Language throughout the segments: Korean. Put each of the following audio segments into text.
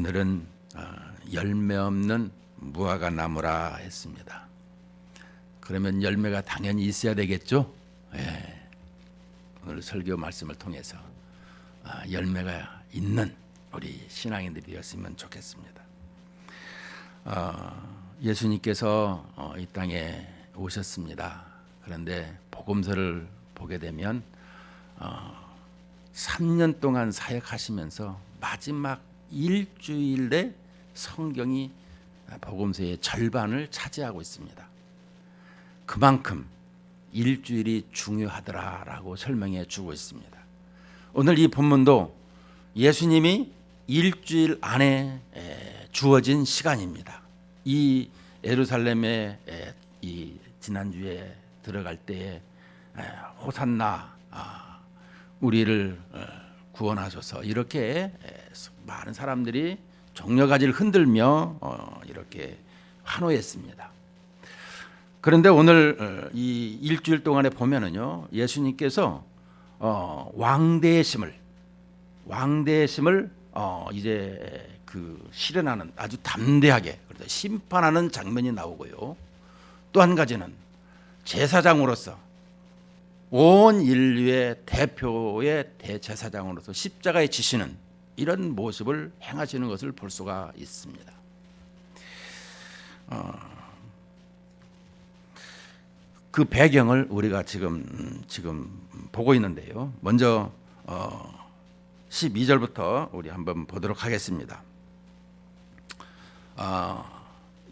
오늘은 열매 없는 무화과 나무라 했습니다. 그러면 열매가 당연히 있어야 되겠죠? 예. 오늘 설교 말씀을 통해서 열매가 있는 우리 신앙인들이 되었으면 좋겠습니다. 예수님께서 이 땅에 오셨습니다. 그런데 복음서를 보게 되면 3년 동안 사역하시면서 마지막 일주일에 성경이 복음서의 절반을 차지하고 있습니다. 그만큼 일주일이 중요하더라라고 설명해 주고 있습니다. 오늘 이 본문도 예수님이 일주일 안에 주어진 시간입니다. 이 예루살렘에 이 지난주에 들어갈 때에 호산나 우리를 구원하소서 이렇게 많은 사람들이 종려가지를 흔들며 이렇게 환호했습니다. 그런데 오늘 이 일주일 동안에 보면은요, 예수님께서 왕대심을 이제 그 실현하는 아주 담대하게 그래서 심판하는 장면이 나오고요. 또 한 가지는 제사장으로서 온 인류의 대표의 대제사장으로서 십자가에 지시는 이런 모습을 행하시는 것을 볼 수가 있습니다. 그 배경을 우리가 지금 보고 있는데요. 먼저 12절부터 우리 한번 보도록 하겠습니다.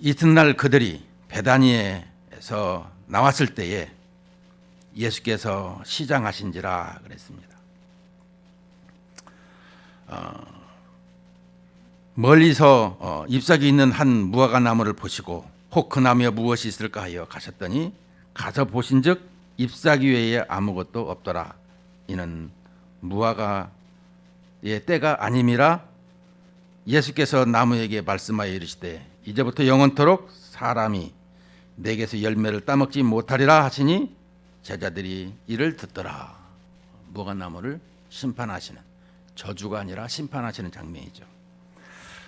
이튿날 그들이 베다니에서 나왔을 때에 예수께서 시장하신지라 그랬습니다. 멀리서 잎사귀 있는 한 무화과 나무를 보시고 혹 그 나무에 무엇이 있을까 하여 가셨더니 가서 보신즉 잎사귀 외에 아무것도 없더라. 이는 무화과의 때가 아님이라. 예수께서 나무에게 말씀하여 이르시되 이제부터 영원토록 사람이 내게서 열매를 따먹지 못하리라 하시니 제자들이 이를 듣더라. 무화과나무를 심판하시는, 저주가 아니라 심판하시는 장면이죠.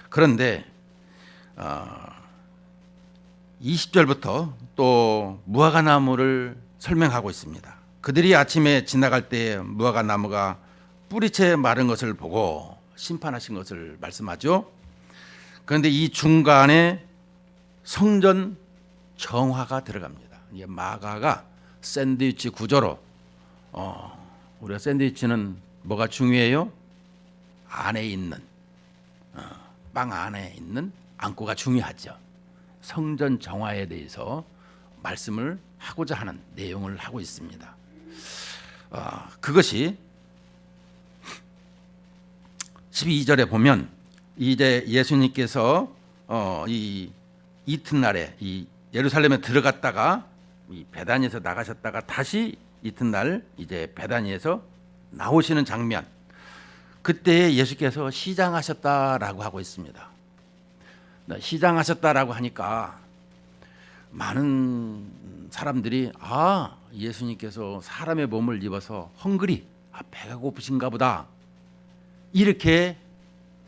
그런데 20절부터 또 무화과나무를 설명하고 있습니다. 그들이 아침에 지나갈 때 무화과나무가 뿌리채 마른 것을 보고 심판하신 것을 말씀하죠. 그런데 이 중간에 성전 정화가 들어갑니다. 이게 마가가 샌드위치 구조로 우리가 샌드위치는 뭐가 중요해요? 안에 있는 빵 안에 있는 안고가 중요하죠. 성전 정화에 대해서 말씀을 하고자 하는 내용을 하고 있습니다. 그것이 12절에 보면 이제 예수님께서 이 이튿날에 이 예루살렘에 들어갔다가 이 베다니에서 나가셨다가 다시 이튿날 이제 베다니에서 나오시는 장면, 그때 예수께서 시장하셨다라고 하고 있습니다. 시장하셨다라고 하니까 많은 사람들이 예수님께서 사람의 몸을 입어서 헝그리 배가 고프신가 보다 이렇게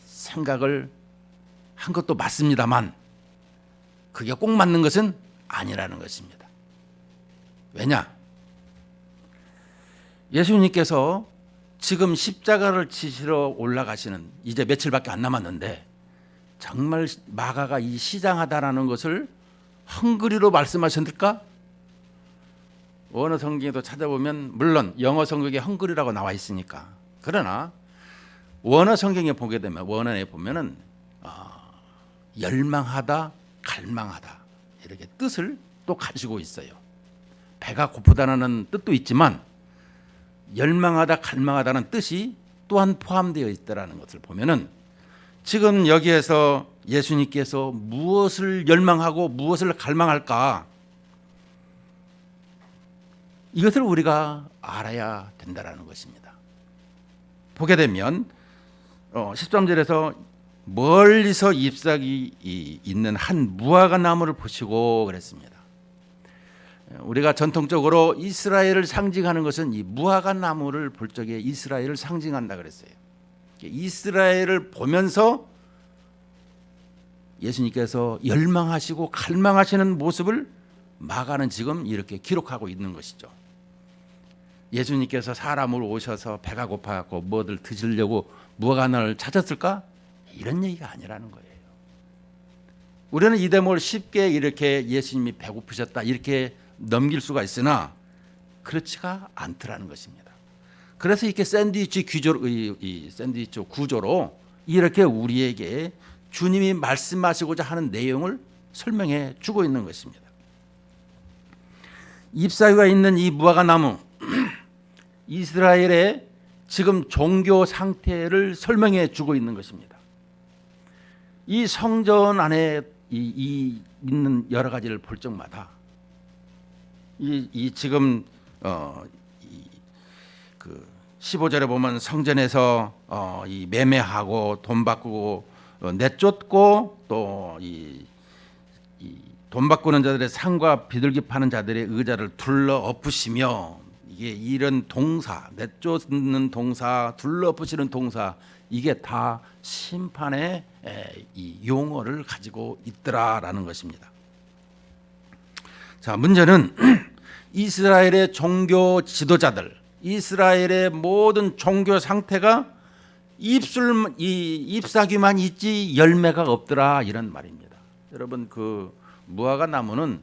생각을 한 것도 맞습니다만 그게 꼭 맞는 것은 아니라는 것입니다. 왜냐? 예수님께서 지금 십자가를 지시러 올라가시는 이제 며칠밖에 안 남았는데 정말 마가가 이 시장하다라는 것을 헝그리로 말씀하셨을까? 원어 성경에도 찾아보면 물론 영어 성경에 헝그리라고 나와 있으니까, 그러나 원어 성경에 보게 되면 원어에 보면은 열망하다, 갈망하다 이렇게 뜻을 또 가지고 있어요. 배가 고프다는 뜻도 있지만 열망하다, 갈망하다는 뜻이 또한 포함되어 있다라는 것을 보면은 지금 여기에서 예수님께서 무엇을 열망하고 무엇을 갈망할까? 이것을 우리가 알아야 된다라는 것입니다. 보게 되면 13절에서 멀리서 잎사귀 있는 한 무화과 나무를 보시고 그랬습니다. 우리가 전통적으로 이스라엘을 상징하는 것은 이 무화과 나무를 볼 적에 이스라엘을 상징한다 그랬어요. 이스라엘을 보면서 예수님께서 열망하시고 갈망하시는 모습을 마가는 지금 이렇게 기록하고 있는 것이죠. 예수님께서 사람으로 오셔서 배가 고파갖고 뭐들 드시려고 무화과나무를 찾았을까? 이런 얘기가 아니라는 거예요. 우리는 이 대목을 쉽게 이렇게 예수님이 배고프셨다 이렇게 넘길 수가 있으나 그렇지가 않더라는 것입니다. 그래서 이렇게 샌드위치 구조로 이렇게 우리에게 주님이 말씀하시고자 하는 내용을 설명해 주고 있는 것입니다. 잎사귀가 있는 이 무화과 나무, 이스라엘의 지금 종교 상태를 설명해 주고 있는 것입니다. 이 성전 안에 이 있는 여러 가지를 볼 적마다 이 지금 그 15절에 보면 성전에서 이 매매하고 돈 바꾸고 내쫓고 또 이 돈 바꾸는 자들의 상과 비둘기 파는 자들의 의자를 둘러 엎으시며 이게 이런 동사, 내쫓는 동사, 둘러 엎으시는 동사 이게 다 심판의 이 용어를 가지고 있더라라는 것입니다. 자, 문제는 이스라엘의 종교 지도자들, 이스라엘의 모든 종교 상태가 잎사귀만 있지 열매가 없더라 이런 말입니다. 여러분 그 무화과 나무는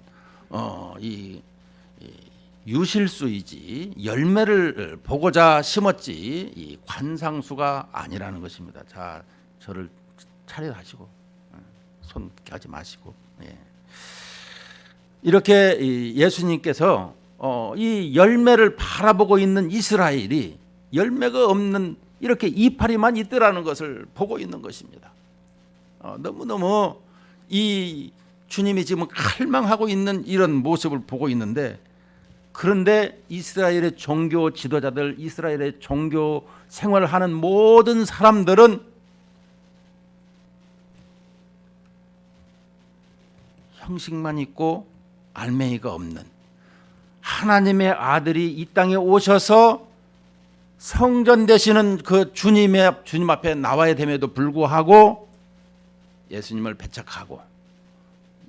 이 유실수이지 열매를 보고자 심었지 이 관상수가 아니라는 것입니다. 자, 저를 차려하시고 손 하지 마시고 이렇게 예수님께서 이 열매를 바라보고 있는 이스라엘이 열매가 없는 이렇게 이파리만 있더라는 것을 보고 있는 것입니다. 너무너무 이 주님이 지금 갈망하고 있는 이런 모습을 보고 있는데 그런데 이스라엘의 종교 지도자들, 이스라엘의 종교 생활을 하는 모든 사람들은 형식만 있고 알맹이가 없는 하나님의 아들이 이 땅에 오셔서 성전 되시는 그 주님 앞에 나와야 됨에도 불구하고 예수님을 배척하고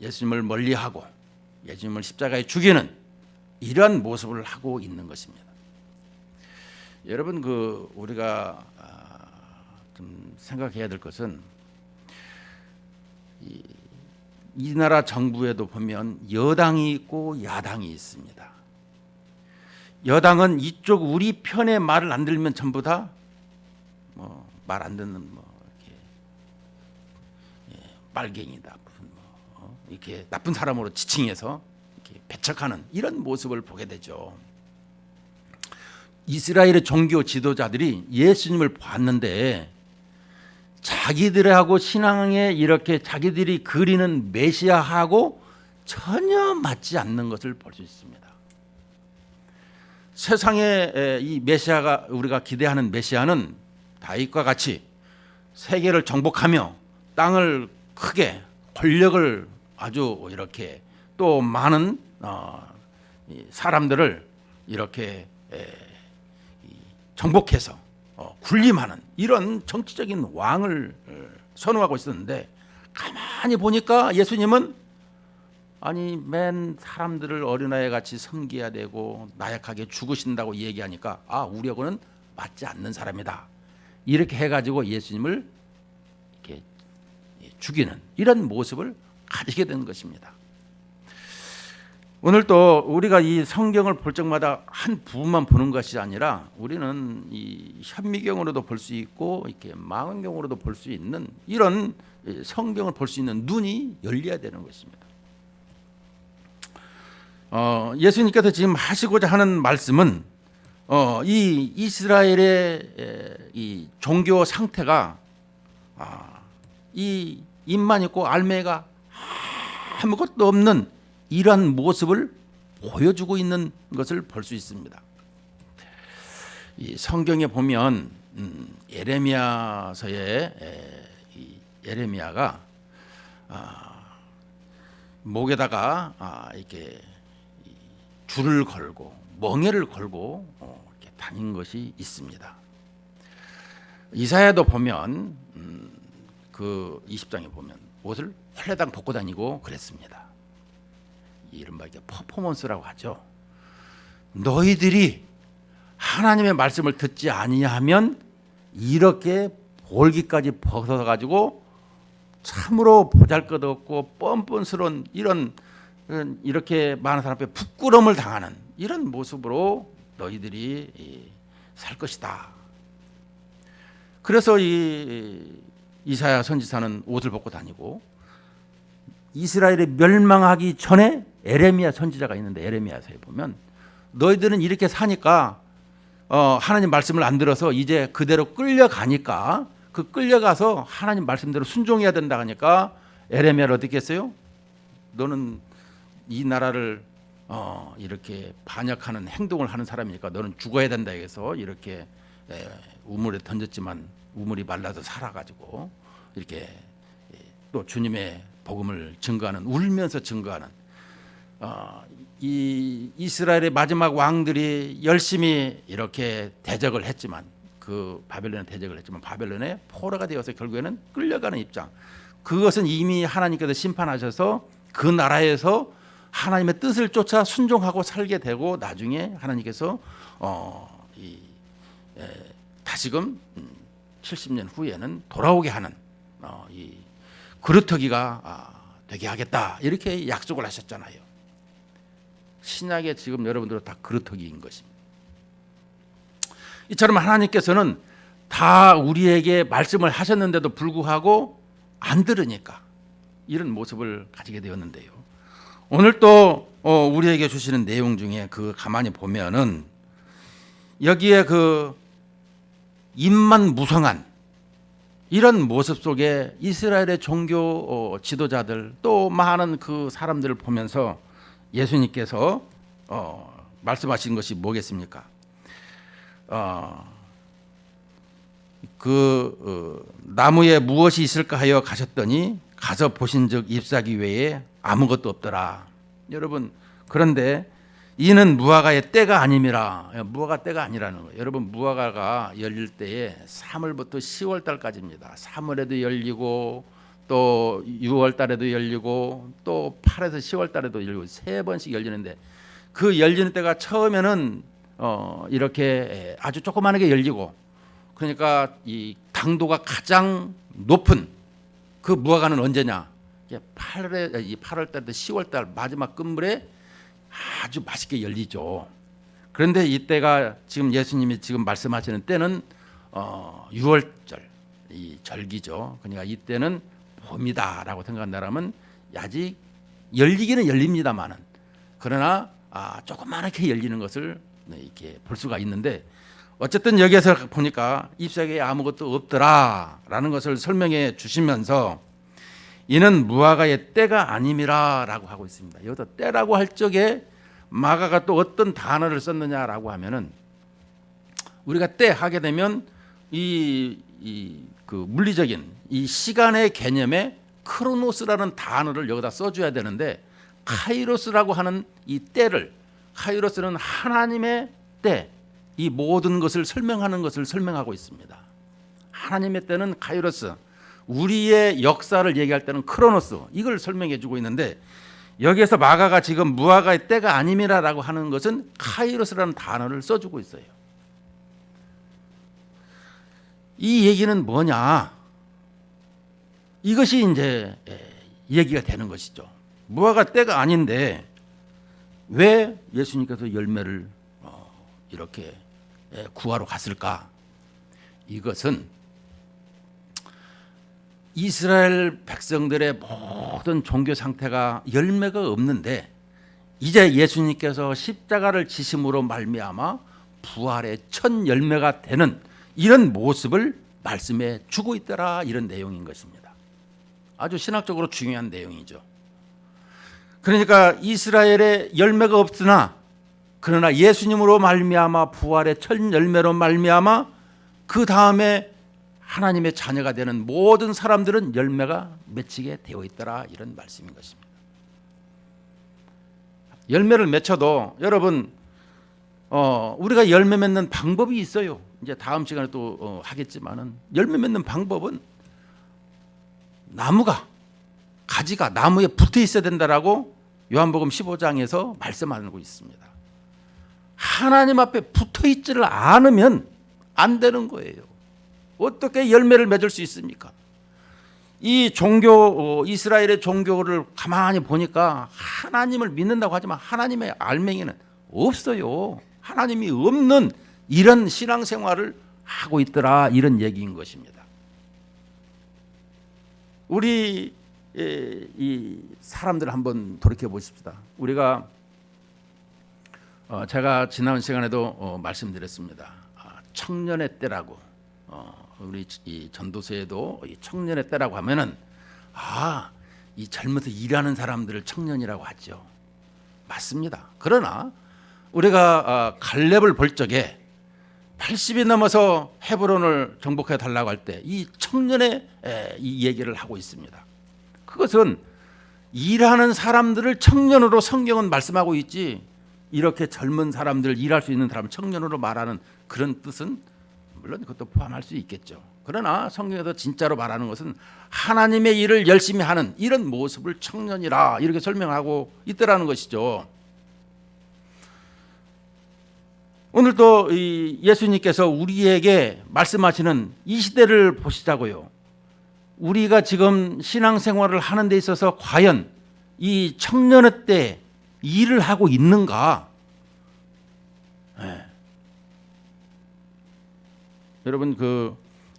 예수님을 멀리하고 예수님을 십자가에 죽이는 이러한 모습을 하고 있는 것입니다. 여러분 그 우리가 좀 생각해야 될 것은 이 나라 정부에도 보면 여당이 있고 야당이 있습니다. 여당은 이쪽 우리 편의 말을 안 들으면 전부 다 말 안 듣는 이렇게 빨갱이다 이렇게 나쁜 사람으로 지칭해서 이렇게 배척하는 이런 모습을 보게 되죠. 이스라엘의 종교 지도자들이 예수님을 봤는데 자기들하고 신앙에 이렇게 자기들이 그리는 메시아하고 전혀 맞지 않는 것을 볼 수 있습니다. 세상에 이 메시아가 우리가 기대하는 메시아는 다윗과 같이 세계를 정복하며 땅을 크게 권력을 아주 이렇게 또 많은 사람들을 이렇게 정복해서 군림하는 이런 정치적인 왕을 선호하고 있었는데 가만히 보니까 예수님은 아니 맨 사람들을 어린아이 같이 섬겨야 되고 나약하게 죽으신다고 얘기하니까 우리하고는 맞지 않는 사람이다 이렇게 해가지고 예수님을 이렇게 죽이는 이런 모습을 가지게 된 것입니다. 오늘 또 우리가 이 성경을 볼 적마다 한 부분만 보는 것이 아니라 우리는 이 현미경으로도 볼 수 있고 이렇게 망원경으로도 볼 수 있는 이런 성경을 볼 수 있는 눈이 열려야 되는 것입니다. 예수님께서 지금 하시고자 하는 말씀은 이 이스라엘의 이 종교 상태가 이 잎만 있고 알맹이가 아무것도 없는 이러한 모습을 보여주고 있는 것을 볼 수 있습니다. 이 성경에 보면 예레미야서에 예레미야가 목에다가 이렇게 줄을 걸고 멍에를 걸고 이렇게 다닌 것이 있습니다. 이사야도 보면 그 20장에 보면 옷을 헐레당 벗고 다니고 그랬습니다. 이른바 이게 퍼포먼스라고 하죠. 너희들이 하나님의 말씀을 듣지 아니하면 이렇게 볼기까지 벗어가지고 참으로 보잘것없고 뻔뻔스러운 이렇게 많은 사람 앞에 부끄러움을 당하는 이런 모습으로 너희들이 살 것이다. 그래서 이사야 선지자는 옷을 벗고 다니고, 이스라엘이 멸망하기 전에 에레미야 선지자가 있는데 에레미야서에 보면 너희들은 이렇게 사니까 하나님 말씀을 안 들어서 이제 그대로 끌려가니까, 그 끌려가서 하나님 말씀대로 순종해야 된다 하니까 에레미야를 어떻게 했어요? 너는 이 나라를 이렇게 반역하는 행동을 하는 사람이니까 너는 죽어야 된다 해서 이렇게 우물에 던졌지만 우물이 말라서 살아가지고 이렇게 또 주님의 복음을 증거하는, 울면서 증거하는 이 이스라엘의 마지막 왕들이 열심히 이렇게 대적을 했지만, 그 바벨론에 대적을 했지만 바벨론의 포로가 되어서 결국에는 끌려가는 입장. 그것은 이미 하나님께서 심판하셔서 그 나라에서 하나님의 뜻을 쫓아 순종하고 살게 되고, 나중에 하나님께서 다시금 70년 후에는 돌아오게 하는 이 그루터기가 되게 하겠다, 이렇게 약속을 하셨잖아요. 신약에 지금 여러분들은 다 그루터기인 것입니다. 이처럼 하나님께서는 다 우리에게 말씀을 하셨는데도 불구하고 안 들으니까 이런 모습을 가지게 되었는데요. 오늘 또 우리에게 주시는 내용 중에 그 가만히 보면은 여기에 그 입만 무성한 이런 모습 속에 이스라엘의 종교 지도자들, 또 많은 그 사람들을 보면서 예수님께서 말씀하신 것이 뭐겠습니까? 나무에 무엇이 있을까 하여 가셨더니 가서 보신즉 잎사귀 외에 아무것도 없더라. 여러분, 그런데 이는 무화과의 때가 아님이라. 무화과 때가 아니라는 거예요. 여러분, 무화과가 열릴 때에 3월부터 10월 달까지입니다. 3월에도 열리고 또 6월 달에도 열리고 또 8에서 10월 달에도 열리고 3번씩 열리는데, 그 열리는 때가 처음에는 이렇게 아주 조그마하게 열리고, 그러니까 이 당도가 가장 높은 그 무화과는 언제냐? 8월 달에도 10월 달 마지막 끝물에 아주 맛있게 열리죠. 그런데 이때가 지금 예수님이 지금 말씀하시는 때는 6월절 이 절기죠. 그러니까 이때는 봄이다라고 생각한다면 아직 열리기는 열립니다만은, 그러나 조그맣게 열리는 것을 이렇게 볼 수가 있는데, 어쨌든 여기에서 보니까 잎사귀에 아무것도 없더라라는 것을 설명해 주시면서 이는 무화과의 때가 아님이라라고 하고 있습니다. 여기서 때라고 할 적에 마가가 또 어떤 단어를 썼느냐라고 하면은, 우리가 때 하게 되면 그 물리적인 이 시간의 개념에 크로노스라는 단어를 여기다 써줘야 되는데, 카이로스라고 하는 이 때를, 카이로스는 하나님의 때, 이 모든 것을 설명하는 것을 설명하고 있습니다. 하나님의 때는 카이로스, 우리의 역사를 얘기할 때는 크로노스, 이걸 설명해 주고 있는데, 여기에서 마가가 지금 무화과의 때가 아님이라라고 하는 것은 카이로스라는 단어를 써주고 있어요. 이 얘기는 뭐냐? 이것이 이제 얘기가 되는 것이죠. 무화과 때가 아닌데 왜 예수님께서 열매를 이렇게 구하러 갔을까? 이것은 이스라엘 백성들의 모든 종교 상태가 열매가 없는데, 이제 예수님께서 십자가를 지심으로 말미암아 부활의 첫 열매가 되는 이런 모습을 말씀해 주고 있더라, 이런 내용인 것입니다. 아주 신학적으로 중요한 내용이죠. 그러니까 이스라엘의 열매가 없으나, 그러나 예수님으로 말미암아 부활의 첫 열매로 말미암아 그 다음에 하나님의 자녀가 되는 모든 사람들은 열매가 맺히게 되어 있더라, 이런 말씀인 것입니다. 열매를 맺혀도 여러분, 우리가 열매 맺는 방법이 있어요. 이제 다음 시간에 또 하겠지만은, 열매 맺는 방법은 가지가 나무에 붙어 있어야 된다라고 요한복음 15장에서 말씀하고 있습니다. 하나님 앞에 붙어 있지를 않으면 안 되는 거예요. 어떻게 열매를 맺을 수 있습니까? 이 이스라엘의 종교를 가만히 보니까 하나님을 믿는다고 하지만 하나님의 알맹이는 없어요. 하나님이 없는 이런 신앙생활을 하고 있더라, 이런 얘기인 것입니다. 우리 이 사람들 한번 돌이켜 보십시다. 우리가 제가 지난 시간에도 말씀드렸습니다. 청년의 때라고, 우리 이 전도서에도 이 청년의 때라고 하면은 이 젊어서 일하는 사람들을 청년이라고 하죠. 맞습니다. 그러나 우리가 갈렙을 볼 적에 80이 넘어서 헤브론을 정복해 달라고 할 때 이 청년의 이 얘기를 하고 있습니다. 그것은 일하는 사람들을 청년으로 성경은 말씀하고 있지, 이렇게 젊은 사람들, 일할 수 있는 사람 청년으로 말하는 그런 뜻은 물론 그것도 포함할 수 있겠죠. 그러나 성경에서 진짜로 말하는 것은 하나님의 일을 열심히 하는 이런 모습을 청년이라 이렇게 설명하고 있더라는 것이죠. 오늘도 예수님께서 우리에게 말씀하시는 이 시대를 보시자고요. 우리가 지금 신앙생활을 하는 데 있어서 과연 이 청년의 때 일을 하고 있는가? 여러분,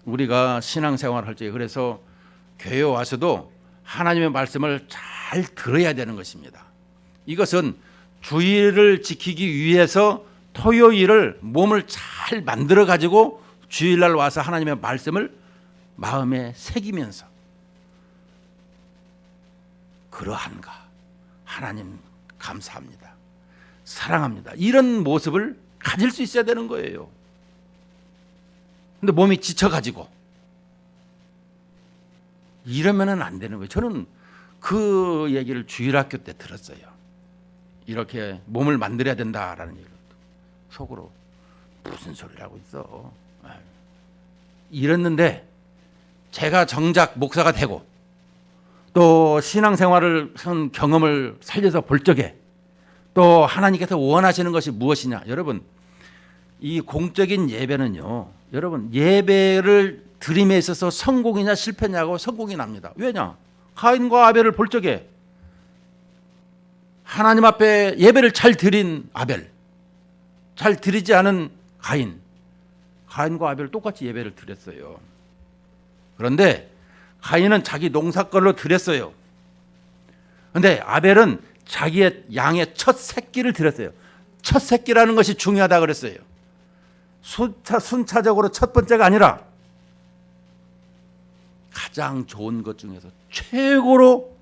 우리가 신앙생활을 할 때 그래서 교회에 와서도 하나님의 말씀을 잘 들어야 되는 것입니다. 이것은 주일을 지키기 위해서 토요일을 몸을 잘 만들어 가지고 주일날 와서 하나님의 말씀을 마음에 새기면서 그러한가, 하나님 감사합니다, 사랑합니다, 이런 모습을 가질 수 있어야 되는 거예요. 근데 몸이 지쳐가지고 이러면은 안 되는 거예요. 저는 그 얘기를 주일학교 때 들었어요. 이렇게 몸을 만들어야 된다라는 얘기를 속으로 무슨 소리라고 있어. 이랬는데 제가 정작 목사가 되고 또 신앙생활을 한 경험을 살려서 볼 적에 또 하나님께서 원하시는 것이 무엇이냐. 여러분, 이 공적인 예배는요, 여러분, 예배를 드림에 있어서 성공이냐 실패냐고 성공이 납니다. 왜냐? 가인과 아벨을 볼 적에 하나님 앞에 예배를 잘 드린 아벨, 잘 드리지 않은 가인과 아벨 똑같이 예배를 드렸어요. 그런데 가인은 자기 농사걸로 드렸어요. 그런데 아벨은 자기의 양의 첫 새끼를 드렸어요. 첫 새끼라는 것이 중요하다 그랬어요. 순차적으로 첫 번째가 아니라 가장 좋은 것 중에서 최고로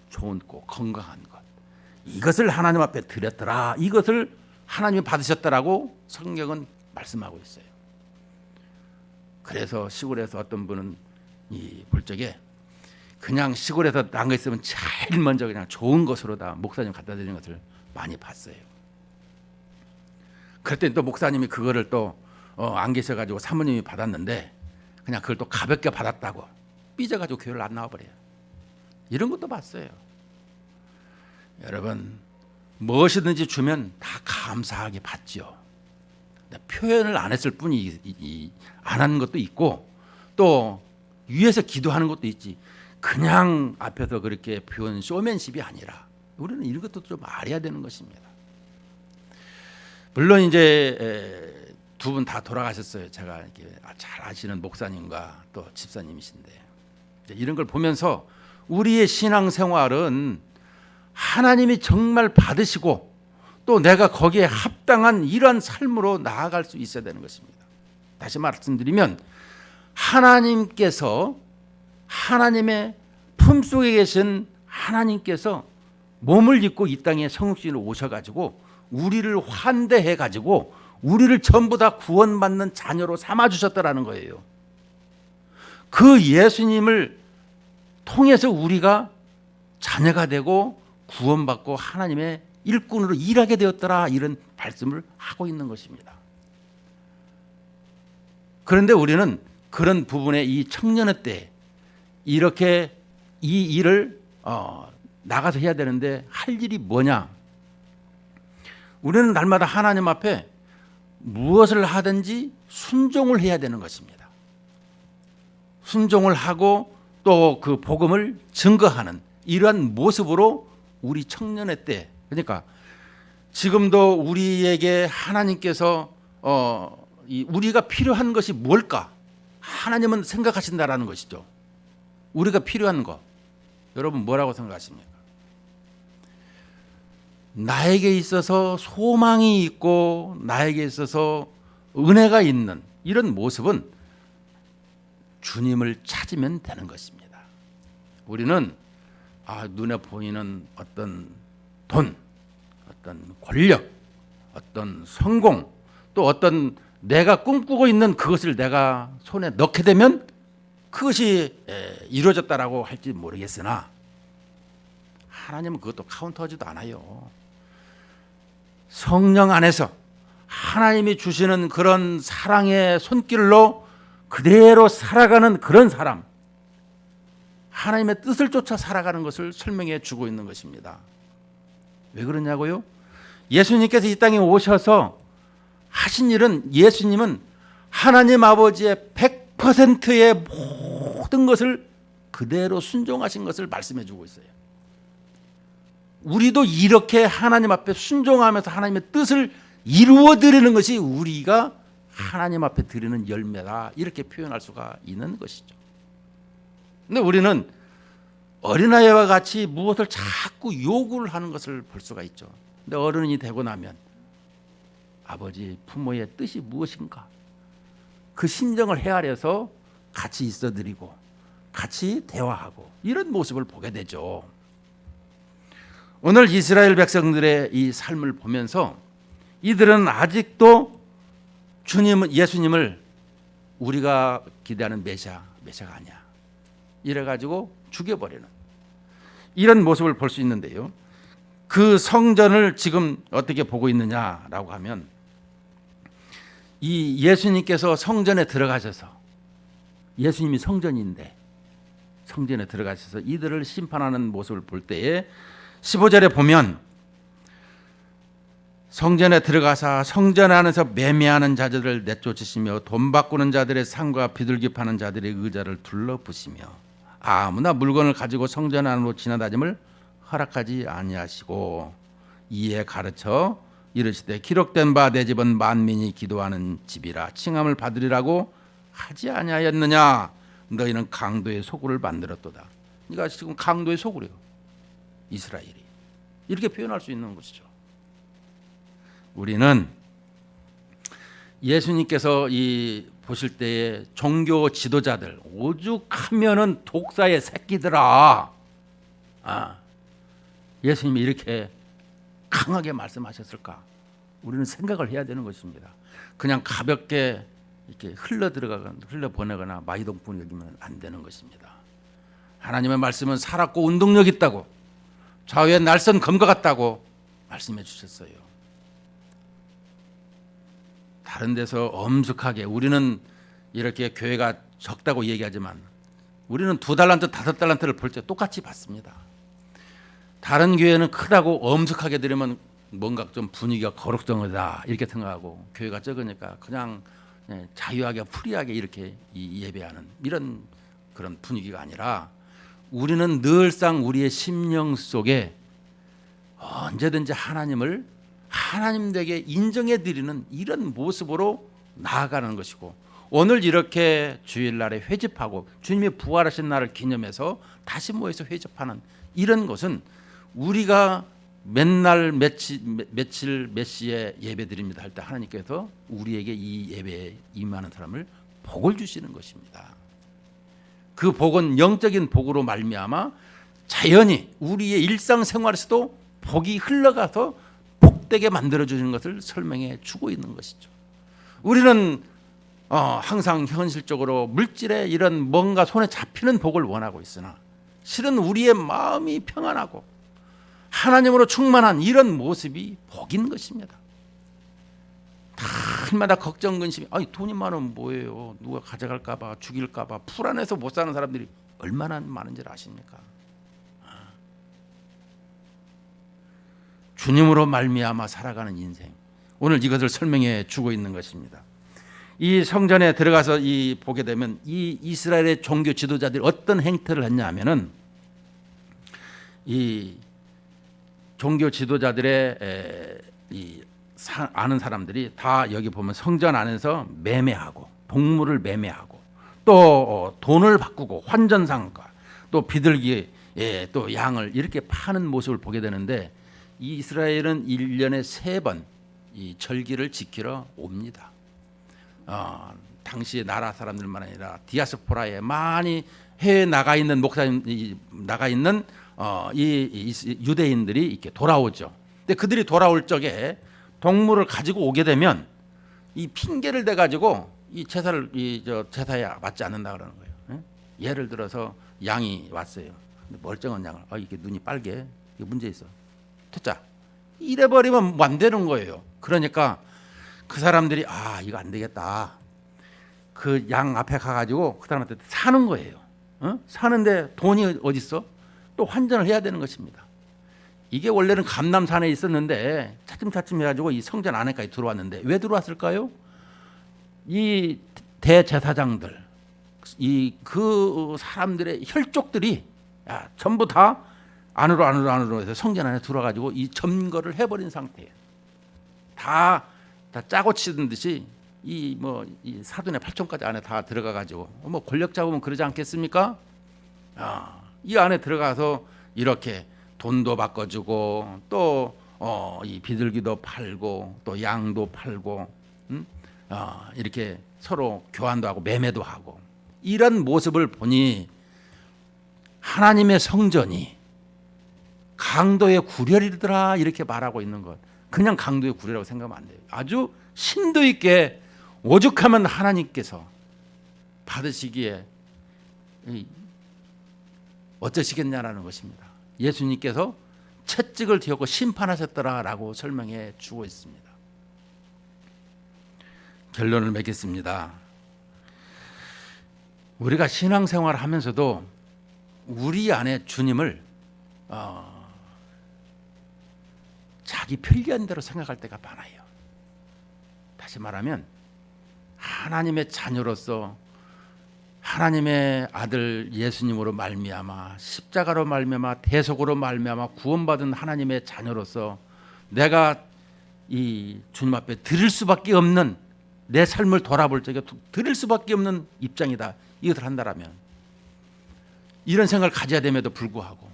좋은 것, 건강한 것, 이것을 하나님 앞에 드렸더라, 이것을 하나님이 받으셨다라고 성경은 말씀하고 있어요. 그래서 시골에서 어떤 분은 볼 적에 그냥 시골에서 난 거 있으면 제일 먼저 그냥 좋은 것으로 다 목사님 갖다 드리는 것을 많이 봤어요. 그랬더니 또 목사님이 그거를 또 안 계셔가지고 사모님이 받았는데 그냥 그걸 또 가볍게 받았다고 삐져가지고 교회를 안 나와버려요. 이런 것도 봤어요. 여러분, 무엇이든지 주면 다 감사하게 받죠. 표현을 안 했을 뿐이 안 하는 것도 있고 또 위에서 기도하는 것도 있지, 그냥 앞에서 그렇게 표현 쇼맨십이 아니라 우리는 이런 것도 좀 알아야 되는 것입니다. 물론 이제 두 분 다 돌아가셨어요. 제가 이렇게 잘 아시는 목사님과 또 집사님이신데 이런 걸 보면서 우리의 신앙생활은 하나님이 정말 받으시고 또 내가 거기에 합당한 이러한 삶으로 나아갈 수 있어야 되는 것입니다. 다시 말씀드리면 하나님께서, 하나님의 품속에 계신 하나님께서 몸을 입고 이 땅에 성육신으로 오셔가지고 우리를 환대해가지고 우리를 전부 다 구원받는 자녀로 삼아주셨다라는 거예요. 그 예수님을 통해서 우리가 자녀가 되고 구원받고 하나님의 일꾼으로 일하게 되었더라, 이런 말씀을 하고 있는 것입니다. 그런데 우리는 그런 부분에 이 청년의 때 이렇게 이 일을 나가서 해야 되는데 할 일이 뭐냐? 우리는 날마다 하나님 앞에 무엇을 하든지 순종을 해야 되는 것입니다. 순종을 하고 또 그 복음을 증거하는 이러한 모습으로 우리 청년의 때, 그러니까 지금도 우리에게 하나님께서 우리가 필요한 것이 뭘까? 하나님은 생각하신다라는 것이죠. 우리가 필요한 것, 여러분 뭐라고 생각하십니까? 나에게 있어서 소망이 있고 나에게 있어서 은혜가 있는 이런 모습은 주님을 찾으면 되는 것입니다. 우리는 눈에 보이는 어떤 돈, 어떤 권력, 어떤 성공, 또 어떤 내가 꿈꾸고 있는 그것을 내가 손에 넣게 되면 그것이 이루어졌다라고 할지 모르겠으나 하나님은 그것도 카운트하지도 않아요. 성령 안에서 하나님이 주시는 그런 사랑의 손길로 그대로 살아가는 그런 사람, 하나님의 뜻을 쫓아 살아가는 것을 설명해 주고 있는 것입니다. 왜 그러냐고요? 예수님께서 이 땅에 오셔서 하신 일은, 예수님은 하나님 아버지의 100%의 모든 것을 그대로 순종하신 것을 말씀해 주고 있어요. 우리도 이렇게 하나님 앞에 순종하면서 하나님의 뜻을 이루어 드리는 것이 우리가 하나님 앞에 드리는 열매다, 이렇게 표현할 수가 있는 것이죠. 근데 우리는 어린아이와 같이 무엇을 자꾸 요구를 하는 것을 볼 수가 있죠. 근데 어른이 되고 나면 아버지, 부모의 뜻이 무엇인가? 그 심정을 헤아려서 같이 있어드리고 같이 대화하고 이런 모습을 보게 되죠. 오늘 이스라엘 백성들의 이 삶을 보면서 이들은 아직도 예수님을 우리가 기대하는 메시아가 아니야, 이래가지고 죽여버리는 이런 모습을 볼 수 있는데요. 그 성전을 지금 어떻게 보고 있느냐라고 하면, 이 예수님께서 성전에 들어가셔서, 예수님이 성전인데 성전에 들어가셔서 이들을 심판하는 모습을 볼 때에 15절에 보면, 성전에 들어가사 성전 안에서 매매하는 자들을 내쫓으시며 돈 바꾸는 자들의 상과 비둘기 파는 자들의 의자를 둘러부시며 아무나 물건을 가지고 성전 안으로 지나다짐을 허락하지 아니하시고, 이에 가르쳐 이르시되 기록된 바 내 집은 만민이 기도하는 집이라 칭함을 받으리라고 하지 아니하였느냐? 너희는 강도의 소굴을 만들었도다. 그러니까 지금 강도의 소굴이에요, 이스라엘이. 이렇게 표현할 수 있는 것이죠. 우리는 예수님께서 보실 때에 종교 지도자들, 오죽하면은 독사의 새끼들아, 예수님이 이렇게 강하게 말씀하셨을까? 우리는 생각을 해야 되는 것입니다. 그냥 가볍게 이렇게 흘러보내거나 마이동풍 여기면 안 되는 것입니다. 하나님의 말씀은 살았고 운동력 있다고, 좌우의 날선 검과 같다고 말씀해 주셨어요. 다른 데서 엄숙하게, 우리는 이렇게 교회가 적다고 얘기하지만 우리는 2달란트, 5달란트를 벌 때 똑같이 받습니다. 다른 교회는 크다고 엄숙하게 드리면 뭔가 좀 분위기가 거룩정하다 이렇게 생각하고, 교회가 적으니까 그냥 자유하게 프리하게 이렇게 예배하는 이런 그런 분위기가 아니라, 우리는 늘상 우리의 심령 속에 언제든지 하나님을 하나님 되게 인정해 드리는 이런 모습으로 나아가는 것이고, 오늘 이렇게 주일날에 회집하고 주님이 부활하신 날을 기념해서 다시 모여서 회집하는 이런 것은, 우리가 맨날 며칠 몇 시에 예배 드립니다 할 때 하나님께서 우리에게 이 예배에 임하는 사람을 복을 주시는 것입니다. 그 복은 영적인 복으로 말미암아 자연히 우리의 일상생활에서도 복이 흘러가서 복되게 만들어주는 것을 설명해 주고 있는 것이죠. 우리는 항상 현실적으로 물질에 이런 뭔가 손에 잡히는 복을 원하고 있으나, 실은 우리의 마음이 평안하고 하나님으로 충만한 이런 모습이 복인 것입니다. 날마다 걱정 근심이, 돈이 많으면 뭐예요? 누가 가져갈까 봐, 죽일까 봐 불안해서 못 사는 사람들이 얼마나 많은지 아십니까? 주님으로 말미암아 살아가는 인생. 오늘 이것을 설명해 주고 있는 것입니다. 이 성전에 들어가서 보게 되면 이 이스라엘의 종교 지도자들이 어떤 행태를 했냐면은 이 종교 지도자들의 아는 사람들이 다 여기 보면 성전 안에서 매매하고 동물을 매매하고 또 돈을 바꾸고 환전상가 또 비둘기 또 양을 이렇게 파는 모습을 보게 되는데 이 이스라엘은 1년에 3번 이 절기를 지키러 옵니다. 당시 나라 사람들만 아니라 디아스포라에 많이 해외에 나가 있는 목사님 나가 있는 이 유대인들이 이렇게 돌아오죠. 근데 그들이 돌아올 적에 동물을 가지고 오게 되면 이 핑계를 대 가지고 이 제사를 제사에 맞지 않는다 그러는 거예요. 예를 들어서 양이 왔어요. 근데 멀쩡한 양을 이게 눈이 빨개 이게 문제 있어. 퇴짜 이래 버리면 안 되는 거예요. 그러니까 그 사람들이 이거 안 되겠다. 그 양 앞에 가가지고 그 사람한테 사는 거예요. 사는데 돈이 어디 있어? 또 환전을 해야 되는 것입니다. 이게 원래는 감남산에 있었는데 차츰차츰 해가지고 이 성전 안에까지 들어왔는데 왜 들어왔을까요? 이 대제사장들, 그 사람들의 혈족들이 전부 다 안으로 해서 성전 안에 들어와가지고 이 점거를 해버린 상태예요. 다 짜고 치는 듯이 이 사돈의 팔촌까지 안에 다 들어가가지고 권력 잡으면 그러지 않겠습니까? 이 안에 들어가서 이렇게 돈도 바꿔주고 또 이 비둘기도 팔고 또 양도 팔고 이렇게 서로 교환도 하고 매매도 하고 이런 모습을 보니 하나님의 성전이 강도의 구렬이더라 이렇게 말하고 있는 것. 그냥 강도의 구렬이라고 생각하면 안 돼요. 아주 심도 있게 오죽하면 하나님께서 받으시기에 어쩌시겠냐라는 것입니다. 예수님께서 채찍을 쥐었고 심판하셨더라라고 설명해 주고 있습니다. 결론을 맺겠습니다. 우리가 신앙생활을 하면서도 우리 안에 주님을 자기 편리한 대로 생각할 때가 많아요. 다시 말하면 하나님의 자녀로서 하나님의 아들 예수님으로 말미암아 십자가로 말미암아 대속으로 말미암아 구원받은 하나님의 자녀로서 내가 이 주님 앞에 드릴 수밖에 없는 내 삶을 돌아볼 적에 드릴 수밖에 없는 입장이다. 이것을 한다라면 이런 생각을 가져야 됨에도 불구하고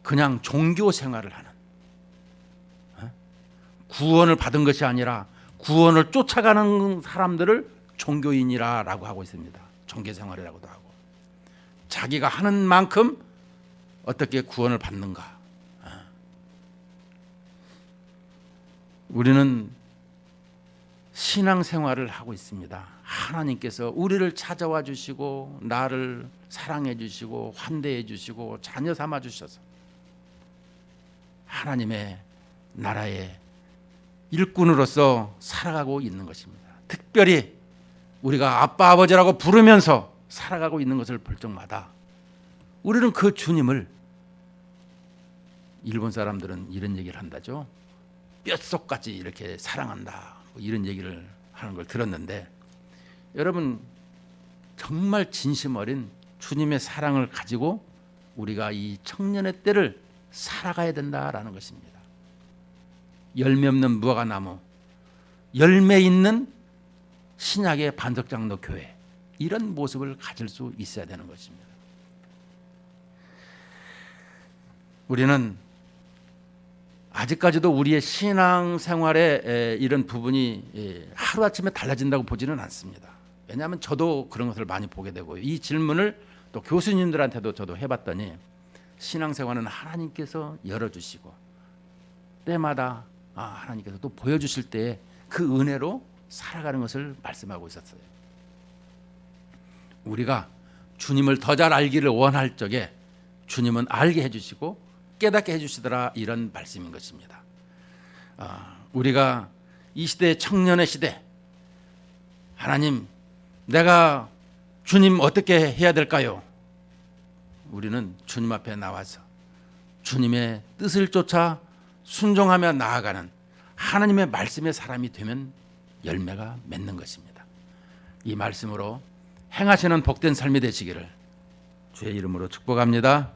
그냥 종교 생활을 하는 구원을 받은 것이 아니라 구원을 쫓아가는 사람들을 종교인이라고 하고 있습니다. 종교생활이라고도 하고 자기가 하는 만큼 어떻게 구원을 받는가. 우리는 신앙생활을 하고 있습니다. 하나님께서 우리를 찾아와 주시고 나를 사랑해 주시고 환대해 주시고 자녀 삼아 주셔서 하나님의 나라의 일꾼으로서 살아가고 있는 것입니다. 특별히 우리가 아빠 아버지라고 부르면서 살아가고 있는 것을 볼 적마다 우리는 그 주님을 일본 사람들은 이런 얘기를 한다죠. 뼛속까지 이렇게 사랑한다. 이런 얘기를 하는 걸 들었는데 여러분 정말 진심 어린 주님의 사랑을 가지고 우리가 이 청년의 때를 살아가야 된다라는 것입니다. 열매 없는 무화과나무, 열매 있는 신약의 반석장로 교회 이런 모습을 가질 수 있어야 되는 것입니다. 우리는 아직까지도 우리의 신앙생활에 이런 부분이 하루아침에 달라진다고 보지는 않습니다. 왜냐하면 저도 그런 것을 많이 보게 되고요. 이 질문을 또 교수님들한테도 저도 해봤더니 신앙생활은 하나님께서 열어주시고 때마다 하나님께서 또 보여주실 때에 그 은혜로 살아가는 것을 말씀하고 있었어요. 우리가 주님을 더 잘 알기를 원할 적에 주님은 알게 해주시고 깨닫게 해주시더라 이런 말씀인 것입니다. 우리가 이 시대 청년의 시대 하나님 내가 주님 어떻게 해야 될까요? 우리는 주님 앞에 나와서 주님의 뜻을 쫓아 순종하며 나아가는 하나님의 말씀의 사람이 되면 열매가 맺는 것입니다. 이 말씀으로 행하시는 복된 삶이 되시기를 주의 이름으로 축복합니다.